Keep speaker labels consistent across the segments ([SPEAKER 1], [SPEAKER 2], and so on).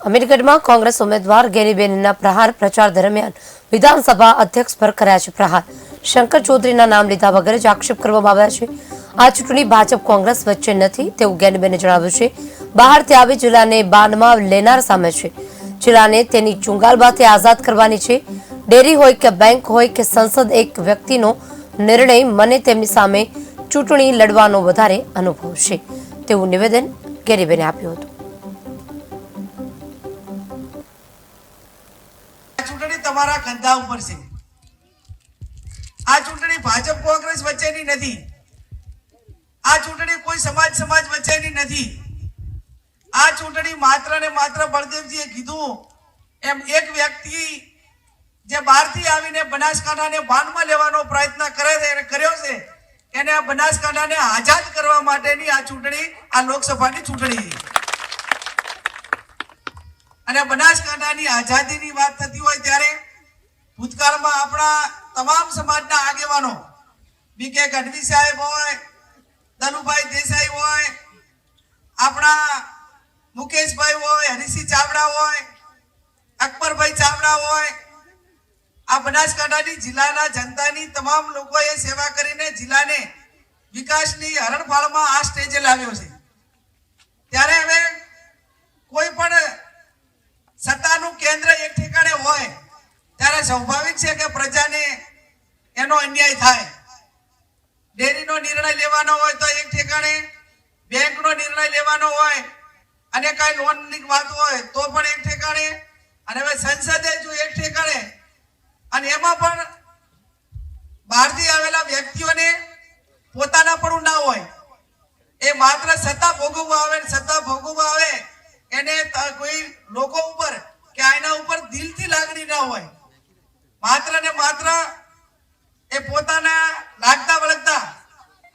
[SPEAKER 1] અમીરગઢમાં કોંગ્રેસ ઉમેદવાર ગેનીબેનના પ્રહાર પ્રચાર દરમિયાન વિધાનસભા અધ્યક્ષ પર કર્યા છે પ્રહાર. શંકર ચૌધરીના નામ લીધા વગર જ આક્ષેપ કરવામાં આવ્યા છે. આ ચૂંટણી ભાજપ કોંગ્રેસ વચ્ચે નથી તેવું ગેનીબેને જણાવ્યું છે. બહારથી આવી જિલ્લાને બાનમાં લેનાર સામે છે. જિલ્લાને તેની ચુંગાલમાંથી આઝાદ કરવાની છે. ડેરી હોય કે બેંક હોય કે સંસદ, એક વ્યક્તિનો નિર્ણય, મને તેમની સામે ચૂંટણી લડવાનો વધારે અનુભવ છે તેવું નિવેદન ગેનીબેને આપ્યું હતું.
[SPEAKER 2] ચૂંટણી તમારા કંધા ઉપર છે. આ ચૂંટણી ભાજપ કોંગ્રેસ વચ્ચેની નથી. આ ચૂંટણી કોઈ સમાજ વચ્ચેની નથી. આ ચૂંટણી માત્ર ને માત્ર બળદેવજીએ કીધું એમ એક વ્યક્તિ જે બહારથી આવીને બનાસકાંઠાને બાનમાં લેવાનો પ્રયત્ન કર્યો છે એને આ બનાસકાંઠાને આઝાદ કરવા માટેની આ ચૂંટણી, આ લોકસભાની ચૂંટણી છે. અને બનાસકાંઠાની આઝાદીની વાત થતી હોય ત્યારે ભૂતકાળમાં આપણા તમામ સમાજના આગેવાનો બીકે ગઢવી સાહેબ હોય, દલુભાઈ દેસાઈ હોય, આપણા મુકેશભાઈ હોય, હરીસિંહ ચાવડા હોય, અકબરભાઈ ચાવડા હોય, આ બનાસકાંઠાની જિલ્લાના જનતાની તમામ લોકોએ સેવા કરીને જિલ્લાને વિકાસની હરણફાળમાં આ સ્ટેજે લાવ્યો છે. ત્યારે હવે કોઈ પણ સત્તાનું કેન્દ્ર એક ઠેકાણે હોય ત્યારે સ્વાભાવિક છે કે પ્રજાને એનો અન્યાય થાય. ડેરીનો નિર્ણય લેવાનો હોય તો એક ઠેકાણે, બેંકનો નિર્ણય લેવાનો હોય અને કઈ લોનની વાત હોય તો પણ એક ઠેકાણે, અને હવે સંસદે જો એક ઠેકાણે, અને એમાં પણ બહારથી આવેલા વ્યક્તિઓને પોતાના પણ ના હોય, એ માત્ર સત્તા ભોગવવા આવે એને કોઈ લોકો ઉપર કે આના ઉપર દિલથી લાગણી ના હોય. માત્ર ને માત્ર એ પોતાના લાગતા વળગતા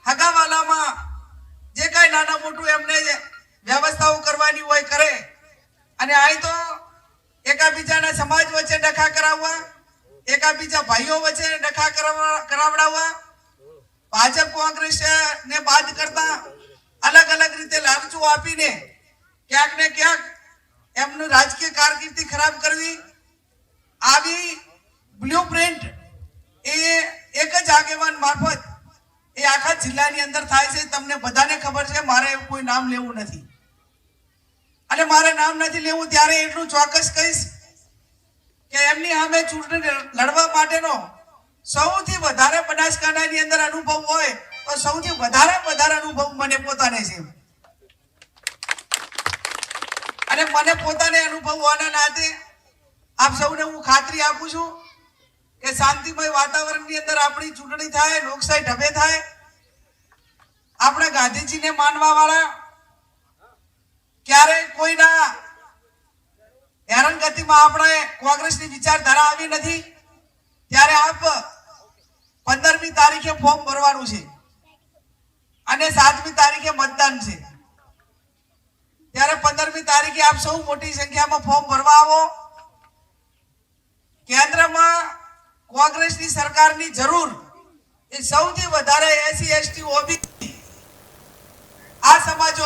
[SPEAKER 2] હગાવાલામાં જે કઈ નાના મોટું એમને વ્યવસ્થાઓ કરવાની હોય કરે, અને અહીં તો એકાબીજાના સમાજ વચ્ચે ડખા કરાવવા, એકાબીજા ભાઈઓ વચ્ચે ડખા કરાવડાવવા, ભાજપ કોંગ્રેસ ને બાદ કરતા અલગ અલગ રીતે લાલચો આપીને ક્યાંક ને ક્યાંક એમનું રાજકીય કારકિર્દી ખરાબ કરવી, આવી બ્લુપ્રિન્ટ એ એક જ આગેવાન મારફત એ આખા જિલ્લાની અંદર થાય છે. તમને બધાને ખબર છે. મારે કોઈ નામ લેવું નથી, અને મારે નામ નથી લેવું ત્યારે એટલું ચોક્કસ કહીશ કે એમની સામે ચૂંટણી લડવા માટેનો સૌથી વધારે બનાસકાંઠાની અંદર અનુભવ હોય તો સૌથી વધારે અનુભવ મને પોતાને છે. અને મને પોતાને અનુભવ હોવાના નાતે આપ સૌને હું ખાતરી આપું છું કે શાંતિમય વાતાવરણની અંદર આપણી ચૂંટણી થાય, લોકશાહી ઢબે થાય. આપણે ગાંધીજીને માનવા વાળા ક્યારેય કોઈના હેરાનગતિમાં આપણે કોંગ્રેસની વિચારધારા આવી નથી. ત્યારે આપ 15મી તારીખે ફોર્મ ભરવાનું છે અને 7મી તારીખે મતદાન છે. ત્યારે 15મી તારીખે આપ સૌ મોટી સંખ્યામાં ફોર્મ ભરવા આવો. કેન્દ્રમાં કોંગ્રેસની સરકારની જરૂર એ સૌથી વધારે SC ST OBC આ સમાજો